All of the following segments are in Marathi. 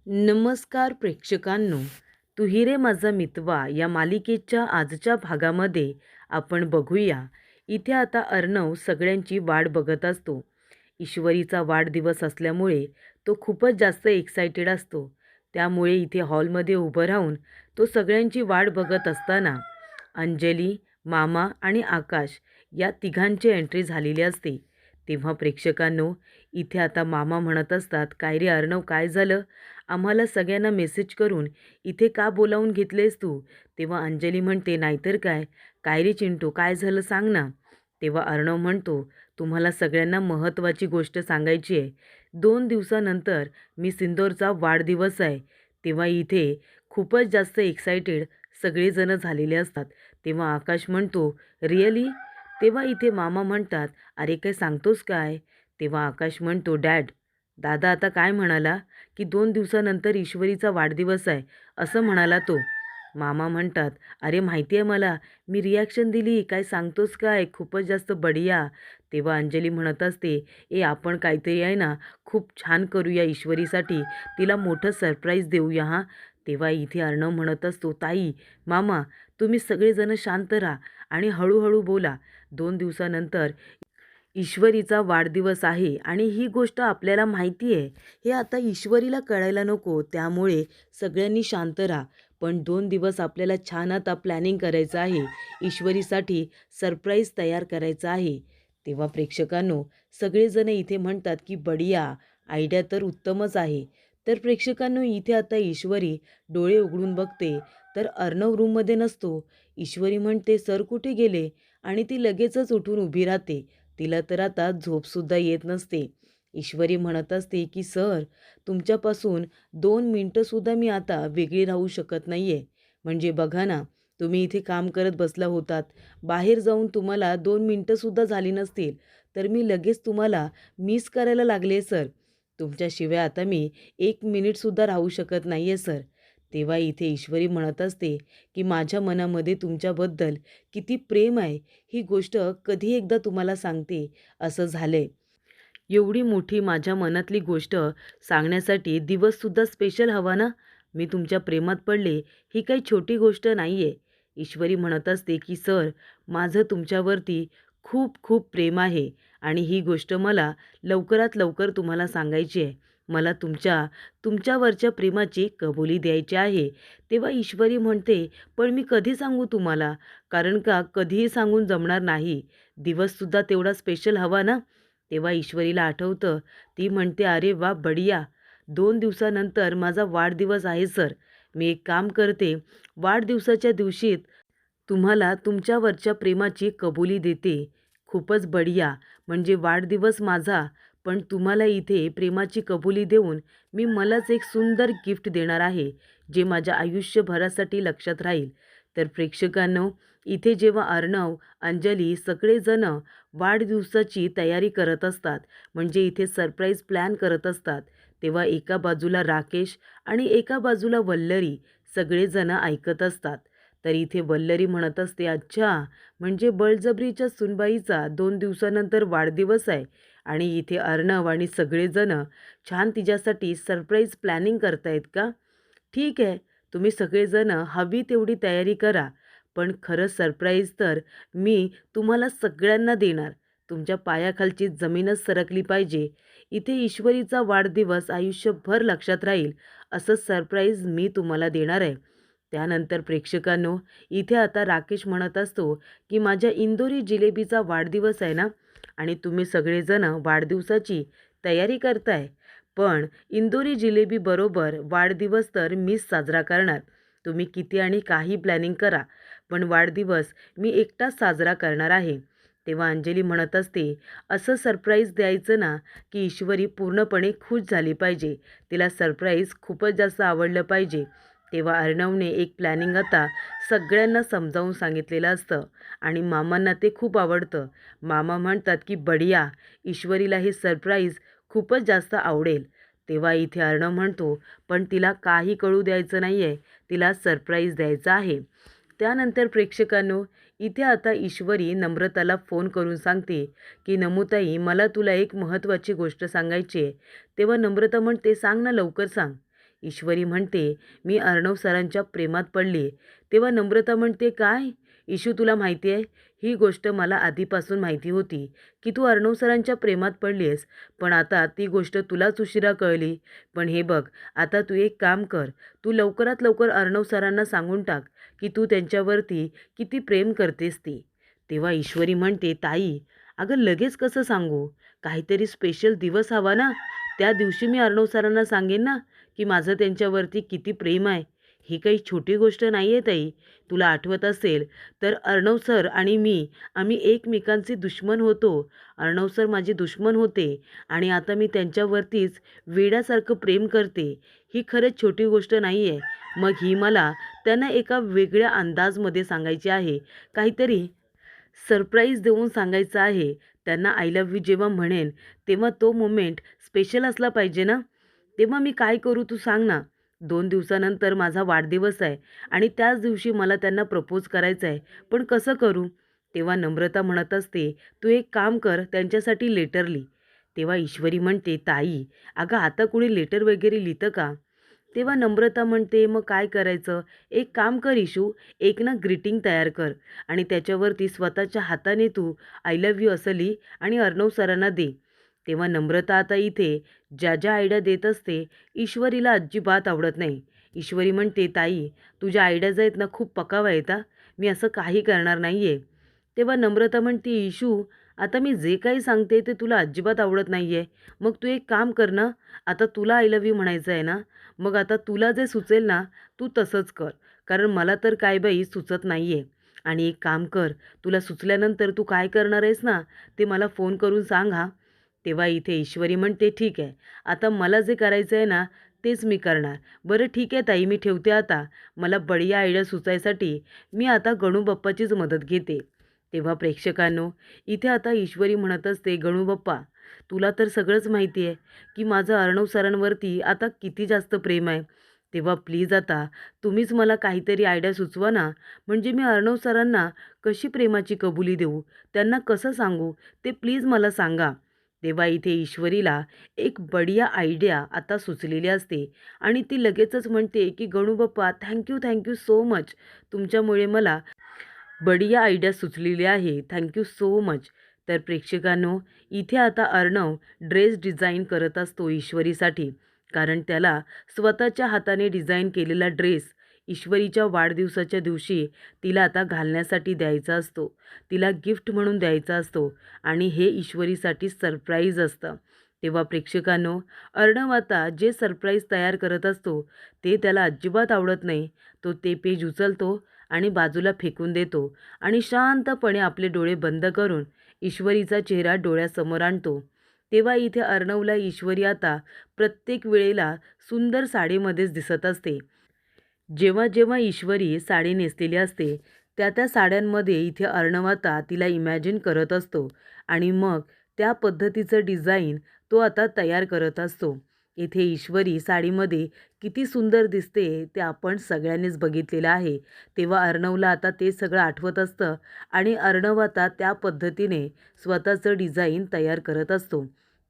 नमस्कार प्रेक्षकांनो, तू ही रे माझा मितवा या मालिकेच्या आजच्या भागामध्ये आपण बघूया. इथे आता अर्णव सगळ्यांची वाट बघत असतो. ईश्वरीचा वाढदिवस असल्यामुळे तो खूपच जास्त एक्सायटेड असतो. त्यामुळे इथे हॉलमध्ये उभं राहून तो सगळ्यांची वाट बघत असताना अंजली, मामा आणि आकाश या तिघांची एंट्री झालेली असते. तेव्हा प्रेक्षकांनो, इथे आता मामा म्हणत असतात, "काय रे अर्णव, काय झालं? आम्हाला सगळ्यांना मेसेज करून इथे का बोलावून घेतलेस तू?" तेव्हा अंजली म्हणते, "नाहीतर काय. काय रे चिंटू, काय झालं सांग ना." तेव्हा अर्णव म्हणतो, "तुम्हाला सगळ्यांना महत्त्वाची गोष्ट सांगायची आहे. 2 दिवसानंतर मी सिंदूरचा वाढदिवस आहे." तेव्हा इथे खूपच जास्त एक्सायटेड सगळेजण झालेले असतात. तेव्हा आकाश म्हणतो, "रिअली?" तेव्हा इथे मामा म्हणतात, "अरे काय सांगतोस काय?" तेव्हा आकाश म्हणतो, "डॅड, दादा आता काय म्हणाला, की 2 दिवसानंतर ईश्वरीचा वाढदिवस आहे, असं म्हणाला तो." मामा म्हणतात, "अरे माहिती आहे मला, मी रिॲक्शन दिली, काय सांगतोस काय, खूपच जास्त बढिया." तेव्हा अंजली म्हणत असते, आपण काहीतरी आहे ना, खूप छान करूया ईश्वरीसाठी, तिला मोठं सरप्राईज देऊया हां." तेव्हा इथे अर्णव म्हणत असतो, "ताई, मामा, तुम्ही सगळेजण शांत राहा आणि हळूहळू बोला. 2 दिवसानंतर ईश्वरीचा वाढदिवस आहे आणि ही गोष्ट आपल्याला माहिती आहे. हे आता ईश्वरीला कळायला नको, त्यामुळे सगळ्यांनी शांत राहा. पण 2 दिवस आपल्याला छान आता प्लॅनिंग करायचं आहे. ईश्वरीसाठी सरप्राईज तयार करायचं आहे." तेव्हा प्रेक्षकांनो, सगळेजण इथे म्हणतात की बढिया, आयडिया तर उत्तमच आहे. तर प्रेक्षकांनो, इथे आता ईश्वरी डोळे उघडून बघते, तर अर्णव रूममध्ये नसतो. ईश्वरी म्हणते, "सर कुठे गेले?" आणि ती लगेचच उठून उभी राहते. तिला तर आता झोपसुद्धा येत नसते. ईश्वरी म्हणत असते की "सर, तुमच्यापासून 2 मिनिटंसुद्धा मी आता वेगळी राहू शकत नाही आहे. म्हणजे बघा ना, तुम्ही इथे काम करत बसला होतात. बाहेर जाऊन तुम्हाला 2 मिनिटंसुद्धा झाली नसतील, तर मी लगेच तुम्हाला मिस करायला लागले सर. तुमच्याशिवाय आता मी 1 मिनिटसुद्धा राहू शकत नाही आहे सर." तेव्हा इथे ईश्वरी म्हणत असते की "माझ्या मनामध्ये तुमच्याबद्दल किती प्रेम आहे, ही गोष्ट कधी एकदा तुम्हाला सांगते. असं झालंय. एवढी मोठी माझ्या मनातली गोष्ट सांगण्यासाठी दिवससुद्धा स्पेशल हवा ना. मी तुमच्या प्रेमात पडले, ही काही छोटी गोष्ट नाही आहे." ईश्वरी म्हणत असते की "सर, माझं तुमच्यावरती खूप खूप प्रेम आहे आणि ही गोष्ट मला लवकरात लवकर तुम्हाला सांगायची आहे. मला तुमच्यावरच्या प्रेमाची कबुली द्यायची आहे." तेव्हा ईश्वरी म्हणते, "पण मी कधी सांगू तुम्हाला? कारण का कधीही सांगून जमणार नाही. दिवससुद्धा तेवढा स्पेशल हवा ना." तेव्हा ईश्वरीला आठवतं. ती म्हणते, "अरे वा, बढिया. 2 दिवसानंतर माझा वाढदिवस आहे सर. मी एक काम करते, वाढदिवसाच्या दिवशी तुम्हाला तुमच्यावरच्या प्रेमाची कबुली देते." खूपच बढिया. म्हणजे वाढदिवस माझा, पण तुम्हाला इथे प्रेमाची कबुली देऊन मी मलाच एक सुंदर गिफ्ट देणार आहे, जे माझ्या आयुष्यभरासाठी लक्षात राहील. तर प्रेक्षकांनो, इथे जेव्हा अर्णव, अंजली सगळेजण वाढदिवसाची तयारी करत असतात, म्हणजे इथे सरप्राईज प्लॅन करत असतात, तेव्हा एका बाजूला राकेश आणि एका बाजूला वल्लरी सगळेजण ऐकत असतात. तर इथे वल्लरी म्हणत असते, "अच्छा, म्हणजे बळजबरीच्या सुनबाईचा 2 दिवसानंतर वाढदिवस आहे आणि इथे अर्णव आणि सगळेजण छान तिच्यासाठी सरप्राईज प्लॅनिंग करतायत का? ठीक आहे, तुम्ही सगळेजण हवी तेवढी तयारी करा. पण खरं सरप्राईज तर मी तुम्हाला सगळ्यांना देणार. तुमच्या पायाखालची जमीनच सरकली पाहिजे. इथे ईश्वरीचा वाढदिवस आयुष्यभर लक्षात राहील, असं सरप्राईज मी तुम्हाला देणार आहे." त्यानंतर प्रेक्षकांनो, इथे आता राकेश म्हणत असतो की "माझ्या इंदोरी जिलेबीचा वाढदिवस आहे ना, आणि तुम्ही सगळेजण वाढदिवसाची तयारी करताय. पण इंदोरी जिलेबी बरोबर वाढदिवस तर मीच साजरा करणार. तुम्ही किती आणि काही प्लॅनिंग करा, पण वाढदिवस मी एकटाच साजरा करणार आहे." तेव्हा अंजली म्हणत असते, "असं सरप्राईज द्यायचं ना, की ईश्वरी पूर्णपणे खुश झाली पाहिजे. तिला सरप्राईज खूपच जास्त आवडलं पाहिजे." तेव्हा अर्णवने एक प्लॅनिंग आता सगळ्यांना समजावून सांगितलेलं असतं आणि मामांना ते खूप आवडतं. मामा म्हणतात की "बढिया, ईश्वरीला हे सरप्राईज खूपच जास्त आवडेल." तेव्हा इथे अर्णव म्हणतो, "पण तिला काही कळू द्यायचं नाही आहे, तिला सरप्राईज द्यायचा आहे." त्यानंतर प्रेक्षकांनो, इथे आता ईश्वरी नम्रताला फोन करून सांगते की "नमुताई, मला तुला एक महत्त्वाची गोष्ट सांगायची आहे." तेव्हा नम्रता म्हणते, "सांग ना, लवकर सांग." ईश्वरी म्हणते, मी अर्णव सरांच्या प्रेमात पडली. तेव्हा नम्रता म्हणते, काय इशू, तुला माहिती आहे, ही गोष्ट मला आधीपासून माहिती होती की तू अर्णव सरांच्या प्रेमात पडली आहेस, पण आता ती गोष्ट तुलाच उशिरा कळली. पण हे बघ, आता तू एक काम कर, तू लवकरात लवकर अर्णव सरांना सांगून टाक की तू त्यांच्यावरती किती प्रेम करतेस ती. तेव्हा ईश्वरी म्हणते, ताई अगं लगेच कसं सांगू, काहीतरी स्पेशल दिवस हवा ना, त्या दिवशी मी अर्णव सरांना सांगेन ना की माझं त्यांच्यावरती किती प्रेम आहे. ही काही छोटी गोष्ट नाही आहे ताई. तुला आठवत असेल तर अर्णव सर आणि मी, आम्ही एकमेकांचे दुश्मन होतो. अर्णव सर माझे दुश्मन होते आणि आता मी त्यांच्यावरतीच वेड्यासारखं प्रेम करते. ही खरंच छोटी गोष्ट नाही आहे. मग ही मला त्यांना एका वेगळ्या अंदाजमध्ये सांगायची आहे, काहीतरी सरप्राईज देऊन सांगायचं आहे. त्यांना आय लव्ह यू जेव्हा म्हणेन तेव्हा तो मोमेंट स्पेशल असला पाहिजे ना. तेव्हा मी काय करू तू सांग ना. 2 दिवसानंतर माझा वाढदिवस आहे आणि त्याच दिवशी मला त्यांना प्रपोज करायचं आहे, पण कसं करू. तेव्हा नम्रता म्हणत असते, तू एक काम कर, त्यांच्यासाठी लेटर लिही. तेव्हा ईश्वरी म्हणते, ताई अगं आता कुणी लेटर वगैरे लिहितं का. तेव्हा नम्रता म्हणते, मग काय करायचं, एक काम कर इशू, एक ना ग्रीटिंग तयार कर आणि त्याच्यावरती स्वतःच्या हाताने तू आय लव्ह यू असं लिही आणि अर्णव सरांना दे. तेव्हा नम्रता आता इथे ज्या ज्या आयडिया देत असते, ईश्वरीला अजिबात आवडत नाही. ईश्वरी म्हणते, ताई तुझ्या आयडियाज आहेत ना खूप पकाव आहेत हा, मी असं काही करणार नाही आहे. तेव्हा नम्रता म्हणते, इशू आता मी जे काही सांगते ते तुला अजिबात आवडत नाही आहे. मग तू एक काम कर ना, आता तुला आय लव्ह यू म्हणायचं आहे ना, मग आता तुला जे सुचेल ना तू तसंच कर, कारण मला तर काय बाई सुचत नाही आहे. आणि एक काम कर, तुला सुचल्यानंतर तू काय करणार आहेस ना ते मला फोन करून सांग हा. तेव्हा इथे ईश्वरी म्हणते, ठीक आहे, आता मला जे करायचं आहे ना तेच मी करणार. बरं ठीक आहे ताई, मी ठेवते आता. मला बढिया आयडिया सुचायसाठी मी आता गणू बाप्पाचीच मदत घेते. तेव्हा प्रेक्षकांनो, इथे आता ईश्वरी म्हणत असते, गणू बाप्पा तुला तर सगळंच माहिती आहे की माझं अर्णव सरांवरती आता किती जास्त प्रेम आहे. तेव्हा प्लीज आता तुम्हीच मला काहीतरी आयडिया सुचवा ना, म्हणजे मी अर्णव सरांना कशी प्रेमाची कबुली देऊ, त्यांना कसं सांगू, ते प्लीज मला सांगा. तेव्हा इथे ईश्वरीला एक बढिया आयडिया आता सुचलेली असते आणि ती लगेचच म्हणते की गणू बाप्पा थँक्यू, थँक्यू सो मच, तुमच्यामुळे मला बढिया आयडिया सुचलेली आहे, थँक्यू सो मच. तर प्रेक्षकांनो, इथे आता अर्णव ड्रेस डिझाईन करत असतो ईश्वरीसाठी, कारण त्याला स्वतःच्या हाताने डिझाईन केलेला ड्रेस ईश्वरीच्या वाढदिवसाच्या दिवशी तिला आता घालण्यासाठी द्यायचा असतो, तिला गिफ्ट म्हणून द्यायचा असतो आणि हे ईश्वरीसाठी सरप्राईज असतं. तेव्हा प्रेक्षकांनो, अर्णव आता जे सरप्राईज तयार करत असतो ते त्याला अजिबात आवडत नाही. तो ते पेज उचलतो आणि बाजूला फेकून देतो आणि शांतपणे आपले डोळे बंद करून ईश्वरीचा चेहरा डोळ्यासमोर आणतो. तेव्हा इथे अर्णवला ईश्वरी आता प्रत्येक वेळेला सुंदर साडीमध्येच दिसत असते. जेव्हा जेव्हा ईश्वरी साडी नेसलेली असते त्या त्या साड्यांमध्ये इथे अर्णव आता तिला इमॅजिन करत असतो आणि मग त्या पद्धतीचं डिझाईन तो आता तयार करत असतो. इथे ईश्वरी साडीमध्ये किती सुंदर दिसते ते आपण सगळ्यांनीच बघितलेलं आहे. तेव्हा अर्णवला आता ते सगळं आठवत असतं आणि अर्णव आता त्या पद्धतीने स्वतःचं डिझाईन तयार करत असतो.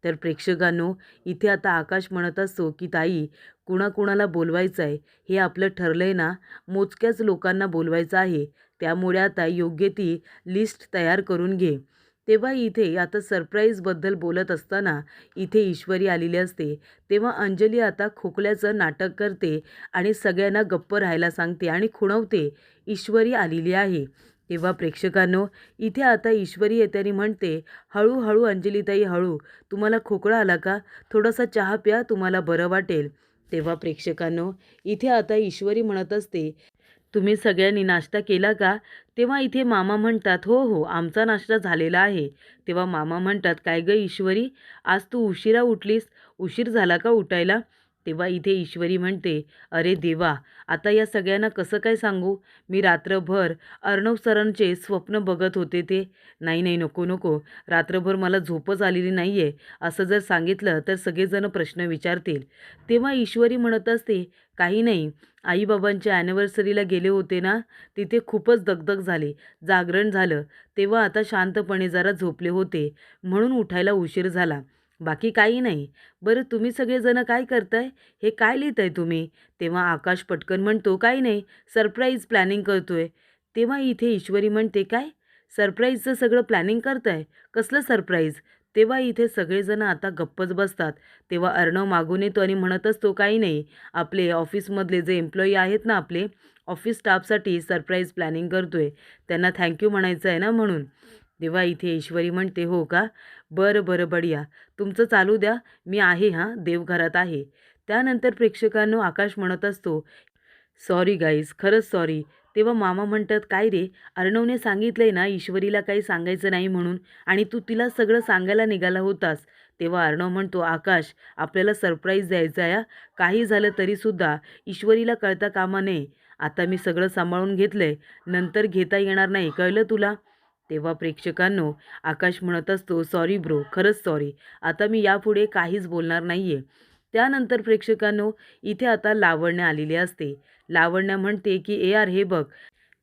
तर प्रेक्षकांनो, इथे आता आकाश म्हणत असतो की ताई कुणाकुणाला बोलवायचं आहे हे आपलं ठरलं आहे ना, मोजक्याच लोकांना बोलवायचं आहे, त्यामुळे आता योग्य ती लिस्ट तयार करून घे. तेव्हा इथे आता सरप्राईजबद्दल बोलत असताना इथे ईश्वरी आलेली असते. तेव्हा अंजली आता खोकल्याचं नाटक करते आणि सगळ्यांना गप्प राहायला सांगते आणि खुणवते, ईश्वरी आलेली आहे. तेव्हा प्रेक्षकांनो, इथे आता ईश्वरी येत्याने म्हणते, हळूहळू अंजलीताई हळू, तुम्हाला खोकला आला का, थोडासा चहा प्या, तुम्हाला बरं वाटेल. तेव्हा प्रेक्षकांनो, इथे आता ईश्वरी म्हणत असते, तुम्ही सगळ्यांनी नाश्ता केला का. तेव्हा इथे मामा म्हणतात, हो हो आमचा नाश्ता झालेला आहे. तेव्हा मामा म्हणतात, काय गं ईश्वरी, आज तू उशिरा उठलीस, उशीर झाला का उठायला. तेव्हा इथे ईश्वरी म्हणते, अरे देवा, आता या सगळ्यांना कसं काय सांगू, मी रात्रभर अर्णव सरांचे स्वप्न बघत होते ते. नाही नाही, नको नको, रात्रभर मला झोपच आलेली नाही आहे, असं जर सांगितलं तर सगळेजण प्रश्न विचारतील. तेव्हा ईश्वरी म्हणत असते, काही नाही, आईबाबांच्या ॲनिव्हर्सरीला गेले होते ना, तिथे खूपच दगदग झाली, जागरण झालं, तेव्हा आता शांतपणे जरा झोपले होते, म्हणून उठायला उशीर झाला. बाकी काही नाही. बरं तुम्ही सगळेजण काय करताय? हे काय लिहिताय तुम्ही? तेव्हा आकाश पटकन म्हणतो, काही नाही, सरप्राईज प्लॅनिंग करतोय. तेव्हा इथे ईश्वरी म्हणते, काय? सरप्राईजचं सगळं प्लॅनिंग करताय? कसलं सरप्राईज? तेव्हा इथे सगळेजण आता गप्पच बसतात. तेव्हा अर्णव मागून येतो आणि म्हणत असतो, काही नाही, आपले ऑफिसमधले जे एम्प्लॉई आहेत ना आपले, ऑफिस स्टाफसाठी सरप्राईज प्लॅनिंग करतोय. त्यांना थँक यू म्हणायचं आहे ना म्हणून. तेव्हा इथे ईश्वरी म्हणते, हो का? बरं बरं बढिया. तुमचं चालू द्या. मी आहे हां, देवघरात आहे. त्यानंतर प्रेक्षकांनो आकाश म्हणत असतो, सॉरी गाईज, खरंच सॉरी. तेव्हा मामा म्हणतात, काय रे, अर्णवने सांगितलंय ना ईश्वरीला काही सांगायचं नाही म्हणून, आणि तू तिला सगळं सांगायला निघाला होतास. तेव्हा अर्णव म्हणतो, आकाश, आपल्याला सरप्राईज द्यायचा आहे. काही झालं तरीसुद्धा ईश्वरीला कळता कामा नये. आता मी सगळं सांभाळून घेतलंय, नंतर घेता येणार नाही, कळलं तुला? तेव्हा प्रेक्षकांनो आकाश म्हणत असतो, सॉरी ब्रो, खरंच सॉरी. आता मी यापुढे काहीच बोलणार नाही आहे. त्यानंतर प्रेक्षकांनो इथे आता लावण्य आलेली असते. लावण्या म्हणते, की ए आर हे बघ,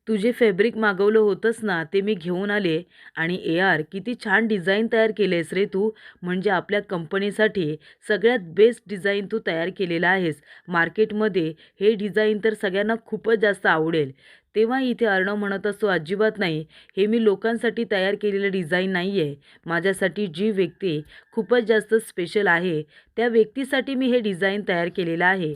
तू जे फॅब्रिक मागवलं होतंस ना ते मी घेऊन आले. आणि ए आर किती छान डिझाईन तयार केलेस रे तू. म्हणजे आपल्या कंपनीसाठी सगळ्यात बेस्ट डिझाईन तू तयार केलेला आहेस. मार्केटमध्ये हे डिझाईन तर सगळ्यांना खूपच जास्त आवडेल. तेव्हा इथे अर्णव म्हणत असतो, अजिबात नाही, हे मी लोकांसाठी तयार केलेलं डिझाईन नाही आहे. माझ्यासाठी जी व्यक्ती खूपच जास्त स्पेशल आहे त्या व्यक्तीसाठी मी हे डिझाईन तयार केलेलं आहे.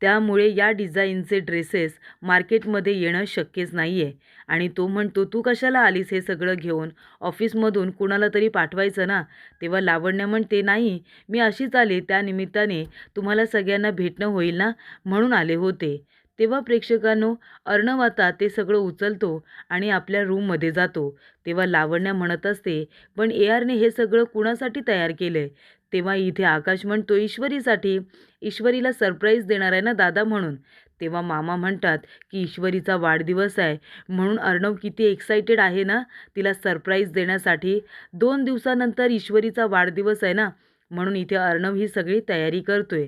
त्यामुळे या डिझाईनचे ड्रेसेस मार्केटमध्ये येणं शक्यच नाही आहे. आणि तो म्हणतो, तू कशाला आलीस हे सगळं घेऊन? ऑफिसमधून कुणाला तरी पाठवायचं ना? तेव्हा लावण्य म्हणते, नाही, मी अशीच आले, त्या निमित्ताने तुम्हाला सगळ्यांना भेटणं होईल ना म्हणून आले होते. तेव्हा प्रेक्षकांनो अर्णव आता ते सगळं उचलतो आणि आपल्या रूममध्ये जातो. तेव्हा लावण्य म्हणत असते, पण ए आरने हे सगळं कुणासाठी तयार केलं आहे? तेव्हा इथे आकाश म्हणतो, ईश्वरीसाठी. ईश्वरीला सरप्राईज देणार आहे ना दादा म्हणून. तेव्हा मामा म्हणतात, की ईश्वरीचा वाढदिवस आहे म्हणून अर्णव किती एक्साइटेड आहे ना तिला सरप्राईज देण्यासाठी. 2 दिवसानंतर ईश्वरीचा वाढदिवस आहे ना, म्हणून इथे अर्णव ही सगळी तयारी करतोय.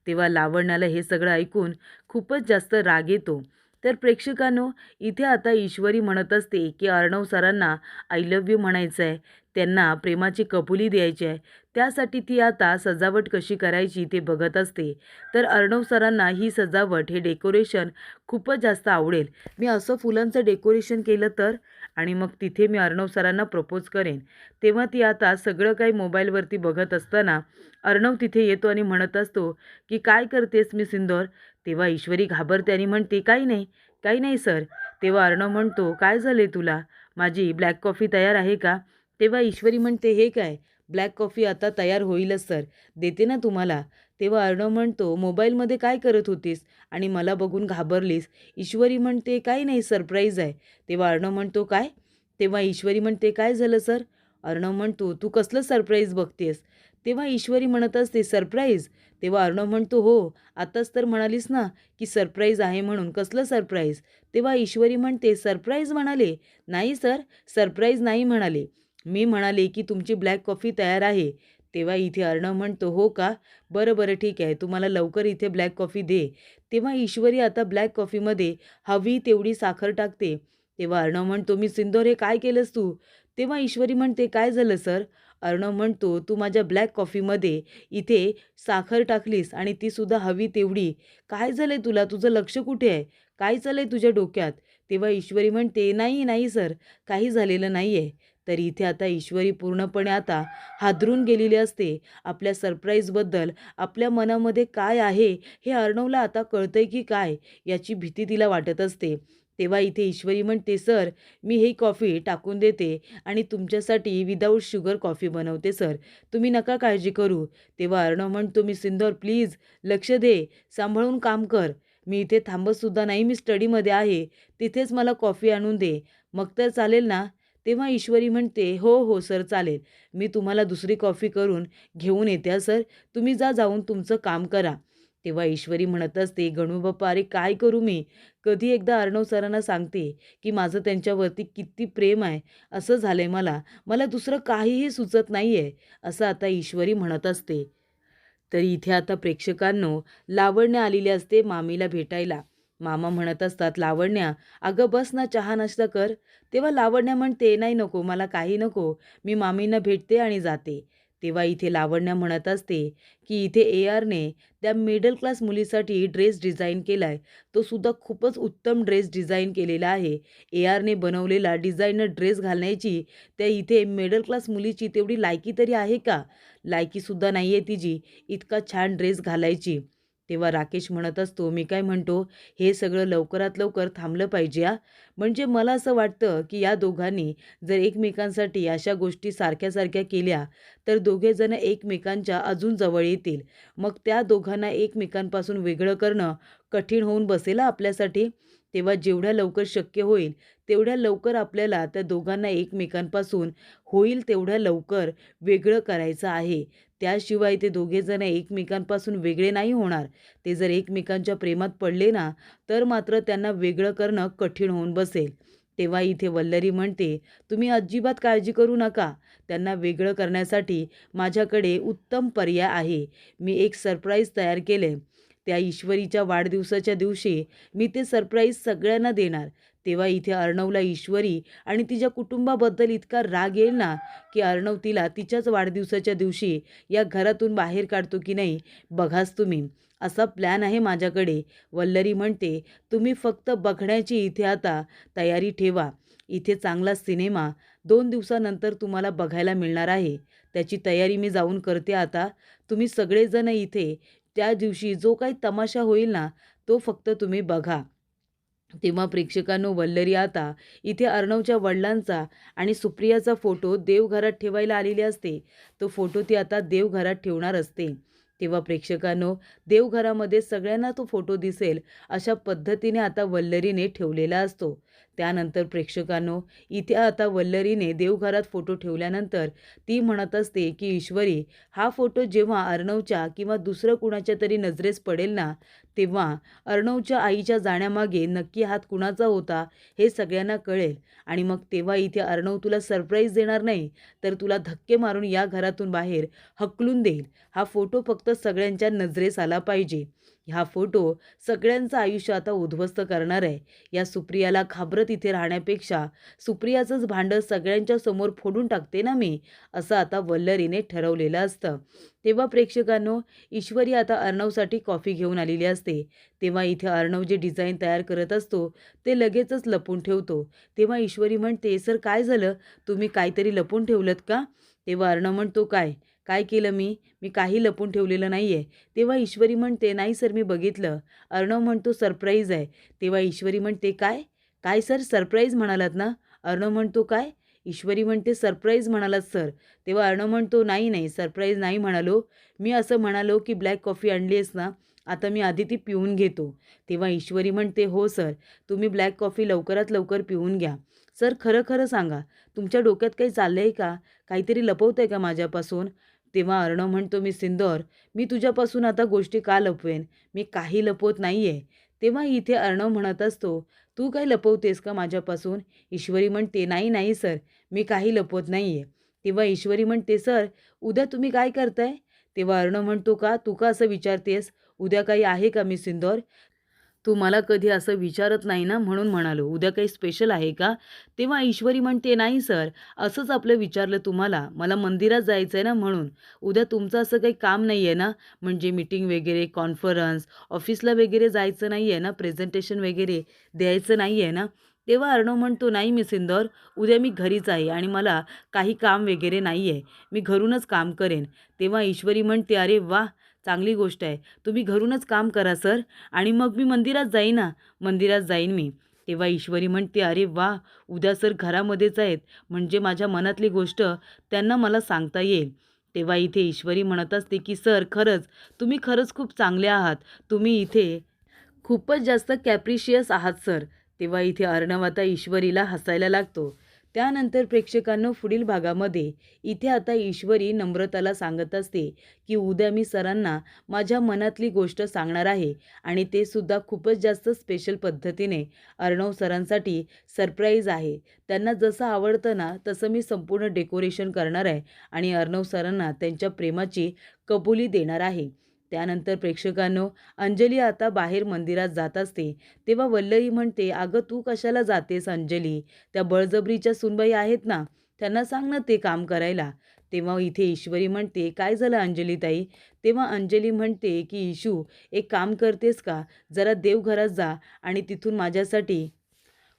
तेव्हा लावण्याला हे सगळं ऐकून खूपच जास्त राग येतो. तर प्रेक्षकांनो इथे आता ईश्वरी म्हणत असते, की अर्णव सरांना आय लव्ह यू म्हणायचं आहे, त्यांना प्रेमाची कबुली द्यायची आहे. त्यासाठी ती आता सजावट कशी करायची ते बघत असते. तर अर्णव सरांना ही सजावट, हे डेकोरेशन खूपच जास्त आवडेल. मी असं फुलांचं डेकोरेशन केलं तर, आणि मग तिथे मी अर्णव सरांना प्रपोज करेन. तेव्हा ती आता सगळं काही मोबाईलवरती बघत असताना अर्णव तिथे येतो आणि म्हणत असतो, की काय करतेस मी सिंदोर? तेव्हा ईश्वरी घाबरते आणि म्हणते, काही नाही, काही नाही सर. तेव्हा अर्णव म्हणतो, काय झाले तुला? माझी ब्लॅक कॉफी तयार आहे का? तेव्हा ईश्वरी म्हणते, हे काय, ब्लॅक कॉफी आता तयार होईलच सर, देते ना तुम्हाला. तेव्हा अर्णव म्हणतो, मोबाईलमध्ये काय करत होतीस आणि मला बघून घाबरलीस? ईश्वरी म्हणते, काही नाही, सरप्राईज आहे. तेव्हा अर्णव म्हणतो, काय? तेव्हा ईश्वरी म्हणते, काय झालं सर? अर्णव म्हणतो, तू कसलं सरप्राईज बघतेस? तेव्हा ईश्वरी म्हणत असते, सरप्राईज? तेव्हा अर्णव म्हणतो, हो, आताच तर म्हणालीस ना की सरप्राईज आहे म्हणून, कसलं सरप्राईज? तेव्हा ईश्वरी म्हणते, सरप्राईज म्हणाले? नाही सर, सरप्राईज नाही म्हणाले. मी म्हणाले की तुमची ब्लॅक कॉफी तयार आहे. तेव्हा इथे अर्णव म्हणतो, हो का? बरं बरं, ठीक आहे, तुम्हाला लवकर इथे ब्लॅक कॉफी दे. तेव्हा ईश्वरी आता ब्लॅक कॉफीमध्ये हवी तेवढी साखर टाकते. तेव्हा अर्णव म्हणतो, मी सिंदोर, हे काय केलंस तू? तेव्हा ईश्वरी म्हणते, काय झालं सर? अर्णव म्हणतो, तू माझ्या ब्लॅक कॉफीमध्ये इथे साखर टाकलीस आणि तीसुद्धा हवी तेवढी. काय झालं आहे तुला? तुझं लक्ष कुठे आहे? काय चाललं आहे तुझ्या डोक्यात? तेव्हा ईश्वरी म्हणते, नाही नाही सर, काही झालेलं नाही आहे. तर इथे आता ईश्वरी पूर्णपणे आता हादरून गेलेली असते. आपल्या सरप्राईजबद्दल आपल्या मनामध्ये काय आहे हे अर्णवला आता कळतंय की काय, याची भीती तिला वाटत असते. तेव्हा इथे ईश्वरी म्हणते, सर, मी ही कॉफी टाकून देते आणि तुमच्यासाठी विदाऊट शुगर कॉफी बनवते सर, तुम्ही नका काळजी करू. तेव्हा अर्णव म्हणतो, मी सिंदोर, प्लीज लक्ष दे, सांभाळून काम कर. मी इथे थांबतसुद्धा नाही, मी स्टडीमध्ये आहे, तिथेच मला कॉफी आणून दे, मग तर चालेल ना? तेव्हा ईश्वरी म्हणते, हो हो सर, चालेल, मी तुम्हाला दुसरी कॉफी करून घेऊन येते हां सर, तुम्ही जा, जाऊन तुमचं काम करा. तेव्हा ईश्वरी म्हणत असते, गणू बाप्पा, अरे काय करू मी? कधी एकदा अर्णव सरांना सांगते की माझं त्यांच्यावरती किती प्रेम आहे. असं झालंय मला, मला दुसरं काहीही सुचत नाही आहे, असं आता ईश्वरी म्हणत असते. तर इथे आता प्रेक्षकांनो लावण्या आलेली असते मामीला भेटायला. मामा म्हणत असतात, लावण्या, अगं बस ना, चहा नाश्ता कर. तेव्हा लावण्या म्हणते, नाही नको, मला काही नको, मी मामींना भेटते आणि जाते. तेव्हा इथे लावण्या म्हणत असते की इथे ARने त्या मिडल क्लास मुलीसाठी ड्रेस डिझाईन केलाय. तो सुद्धा खूपच उत्तम ड्रेस डिझाईन केलेला आहे. ARने बनवलेला डिझायनर ड्रेस घालण्याची त्या इथे मिडल क्लास मुलीची तेवढी लायकी तरी आहे का? लायकीसुद्धा नाही आहे तिची इतका छान ड्रेस घालायची. तेव्हा राकेश म्हणत असतो, मी काय म्हणतो, हे सगळं लवकरात लवकर थांबलं पाहिजे हां. म्हणजे मला असं वाटतं की या दोघांनी जर एकमेकांसाठी अशा गोष्टी सारख्या-सारख्या केल्या, तर दोघे जण एकमेकांच्या अजून जवळ येतील. मग त्या दोघांना एकमेकांपासून वेगळं करणं कठीण होऊन बसेल आपल्यासाठी. तेव्हा जेवढ्या लवकर शक्य होईल, तेवढ्या लवकर आपल्याला त्या दोघांना एकमेकांपासून होईल तेवढ्या लवकर वेगळं करायचं आहे. त्याशिवाय ते दोघे जण एकमेकांपासून वेगळे नाही होणार. ते जर एकमेकांच्या प्रेमात पडले ना, तर मात्र त्यांना वेगळं करणं कठीण होऊन बसेल. तेव्हा इथे वल्लरी म्हणते, "तुम्ही अजिबात काळजी करू नका. त्यांना वेगळं करण्यासाठी माझ्याकडे उत्तम पर्याय आहे. मी एक सरप्राईज तयार केले. त्या ईश्वरीच्या वाढदिवसाच्या दिवशी मी ते सरप्राईज सगळ्यांना देणार." तेव्हा इथे अर्णवला ईश्वरी आणि तिच्या कुटुंबाबद्दल इतका राग येईल ना, की अर्णव तिला तिच्याच वाढदिवसाच्या दिवशी या घरातून बाहेर काढतो की नाही बघाच तुम्ही. असा प्लॅन आहे माझ्याकडे. वल्लरी म्हणते, "तुम्ही फक्त बघण्याची इथे आता तयारी ठेवा. इथे चांगला सिनेमा 2 दिवसानंतर तुम्हाला बघायला मिळणार आहे. त्याची तयारी मी जाऊन करते आता. तुम्ही सगळेजण इथे त्या दिवशी जो काही तमाशा होईल ना, तो फक्त तुम्ही बघा." तेव्हा प्रेक्षकांनो, वल्लरी आता इथे अर्णवच्या वडिलांचा आणि सुप्रियाचा फोटो देवघरात ठेवायला आलेली असते. तो फोटो ती आता देवघरात ठेवणार असते. तेव्हा प्रेक्षकांनो, देवघरामध्ये सगळ्यांना तो फोटो दिसेल अशा पद्धतीने आता वल्लरीने ठेवलेला असतो. त्यानंतर प्रेक्षकांनो, इथे आता वल्लरीने देवघरात फोटो ठेवल्यानंतर ती म्हणत असते की ईश्वरी, हा फोटो जेव्हा अर्णवच्या किंवा दुसरं कुणाच्या तरी नजरेस पडेल ना, तेव्हा अर्णवच्या आईच्या जाण्यामागे नक्की हात कुणाचा होता हे सगळ्यांना कळेल. आणि मग तेव्हा इथे अर्णव तुला सरप्राईज देणार नाही, तर तुला धक्के मारून या घरातून बाहेर हकलून देईल. हा फोटो फक्त सगळ्यांच्या नजरेस आला पाहिजे. हा फोटो सगळ्यांचं आयुष्य आता उद्ध्वस्त करणार आहे. या सुप्रियाला घाबरत इथे राहण्यापेक्षा सुप्रियाचंच भांडं सगळ्यांच्या समोर फोडून टाकते ना मी, असं आता वल्लरीने ठरवलेलं असतं. तेव्हा प्रेक्षकांनो, ईश्वरी आता अर्णवसाठी कॉफी घेऊन आलेली असते. तेव्हा इथे अर्णव जे डिझाईन तयार करत असतो ते लगेचच लपवून ठेवतो. तेव्हा ईश्वरी म्हणते, "सर काय झालं? तुम्ही काहीतरी लपवून ठेवलंत का?" तेव्हा अर्णव म्हणतो, "काय? काय केलं मी? मी काही लपवून ठेवलेलं नाही आहे." तेव्हा ईश्वरी म्हणते, "नाही सर, मी बघितलं." अर्णव म्हणतो, "सरप्राईज आहे." तेव्हा ईश्वरी म्हणते, "काय? काय सर, सरप्राईज म्हणालात ना?" अर्णव म्हणतो, "काय?" ईश्वरी म्हणते, "सरप्राईज म्हणालात सर." तेव्हा अर्णव म्हणतो, "नाही, नाही, सरप्राईज नाही म्हणालो. मी असं म्हणालो की ब्लॅक कॉफी आणली आहेस ना, आता मी आधी ती पिऊन घेतो." तेव्हा ईश्वरी म्हणते, "हो सर, तुम्ही ब्लॅक कॉफी लवकरात लवकर पिऊन घ्या. सर खरं खरं सांगा, तुमच्या डोक्यात काही चाललं आहे का? काहीतरी लपवतं आहे का माझ्यापासून?" तेव्हा अर्णव म्हणतो, "मी सिंदूर, मी तुझ्यापासून आता गोष्टी का लपवेन? मी काही लपवत नाही आहे." तेव्हा इथे अर्णव म्हणत असतो, "तू काय लपवतेस का माझ्यापासून?" ईश्वरी म्हणते, "नाही, नाही सर, मी काही लपवत नाही आहे." तेव्हा ईश्वरी म्हणते, "सर, उद्या तुम्ही काय करताय?" तेव्हा अर्णव म्हणतो, "का? तू का असं विचारतेस? उद्या काही आहे का मी सिंदूर? तू मला कधी असं विचारत नाही ना, म्हणून म्हणालो. उद्या काही स्पेशल आहे का?" तेव्हा ईश्वरी म्हणते, "नाही सर, असंच आपलं विचारलं तुम्हाला. मला मंदिरात जायचं आहे ना म्हणून. उद्या तुमचं असं काही काम नाही आहे ना? म्हणजे मीटिंग वगैरे, कॉन्फरन्स, ऑफिसला वगैरे जायचं नाही आहे ना? प्रेझेंटेशन वगैरे द्यायचं नाही आहे ना?" तेव्हा अर्णव म्हणतो, "नाही मी सिंदूर, उद्या मी घरीच आहे आणि मला काही काम वगैरे नाही आहे. मी घरूनच काम करेन." तेव्हा ईश्वरी म्हणते, "अरे वाह! चांगली गोष्ट आहे. तुम्ही घरूनच काम करा सर आणि मग मी मंदिरात जाईन ना, मंदिरात जाईन मी." तेव्हा ईश्वरी म्हणते, "अरे वाह! उद्या सर घरामध्येच आहेत, म्हणजे माझ्या मनातली गोष्ट त्यांना मला सांगता येईल." तेव्हा इथे ईश्वरी म्हणत असते, की "सर खरंच, तुम्ही खरंच खूप चांगले आहात. तुम्ही इथे खूपच जास्त कॅप्रिशियस आहात सर." तेव्हा इथे अर्णव आता ईश्वरीला हसायला लागतो. त्यानंतर प्रेक्षकांनो, पुढील भागामध्ये इथे आता ईश्वरी नम्रताला सांगत असते की उद्या मी सरांना माझ्या मनातली गोष्ट सांगणार आहे आणि ते सुद्धा खूपच जास्त स्पेशल पद्धतीने. अर्णव सरांसाठी सरप्राईज आहे. त्यांना जसं आवडतं ना तसं मी संपूर्ण डेकोरेशन करणार आहे आणि अर्णव सरांना त्यांच्या प्रेमाची कबुली देणार आहे. त्यानंतर प्रेक्षकांनो, अंजली आता बाहेर मंदिरात जात असते. तेव्हा वल्लरी म्हणते, "अगं तू कशाला जातेस अंजली? त्या बळजबरीच्या सूनबाई आहेत ना, त्यांना सांग ना ते काम करायला." तेव्हा इथे ईश्वरी म्हणते, "काय झालं अंजलीताई?" तेव्हा अंजली म्हणते, की "इशू, एक काम करतेस का? जरा देवघरात जा आणि तिथून माझ्यासाठी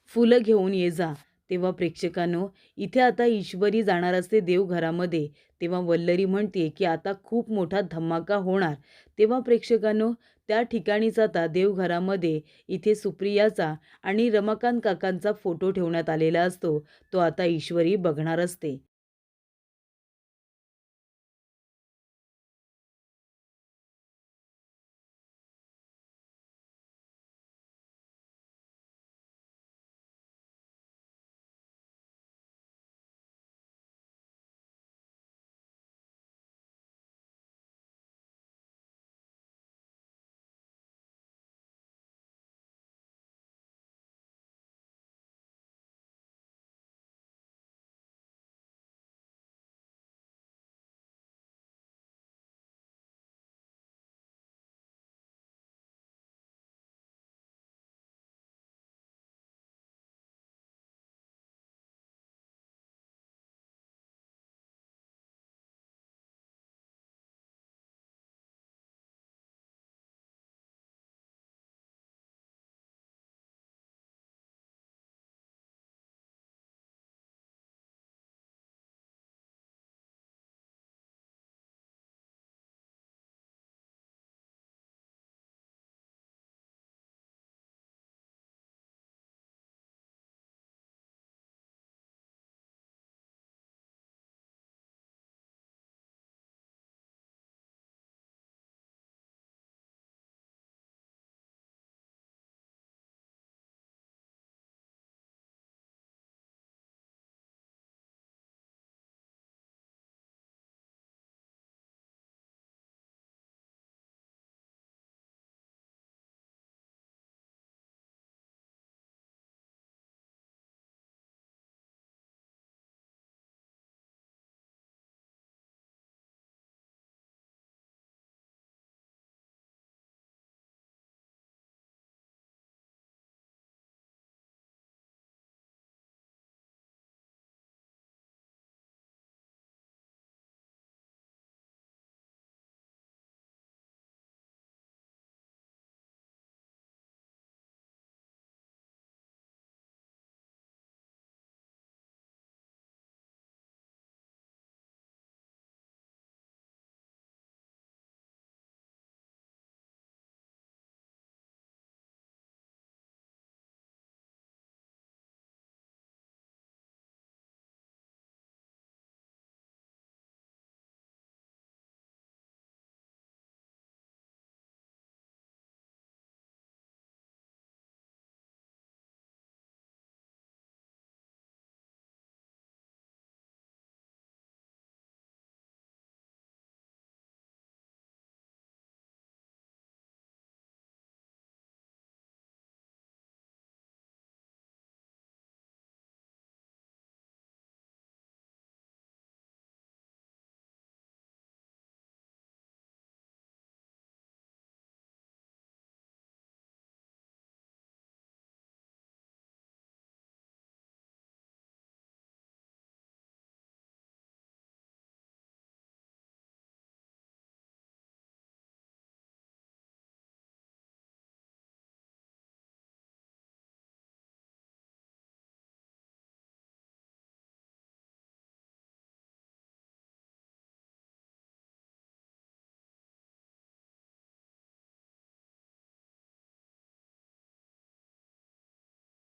फुलं घेऊन ये जा." तेव्हा प्रेक्षकांनो, इथे आता ईश्वरी जाणार असते देवघरामध्ये. तेव्हा वल्लरी म्हणते, की आता खूप मोठा धमाका होणार. तेव्हा प्रेक्षकांनो, त्या ठिकाणीच आता देवघरामध्ये इथे सुप्रियाचा आणि रमाकांत काकांचा फोटो ठेवण्यात आलेला असतो. तो आता ईश्वरी बघणार असते.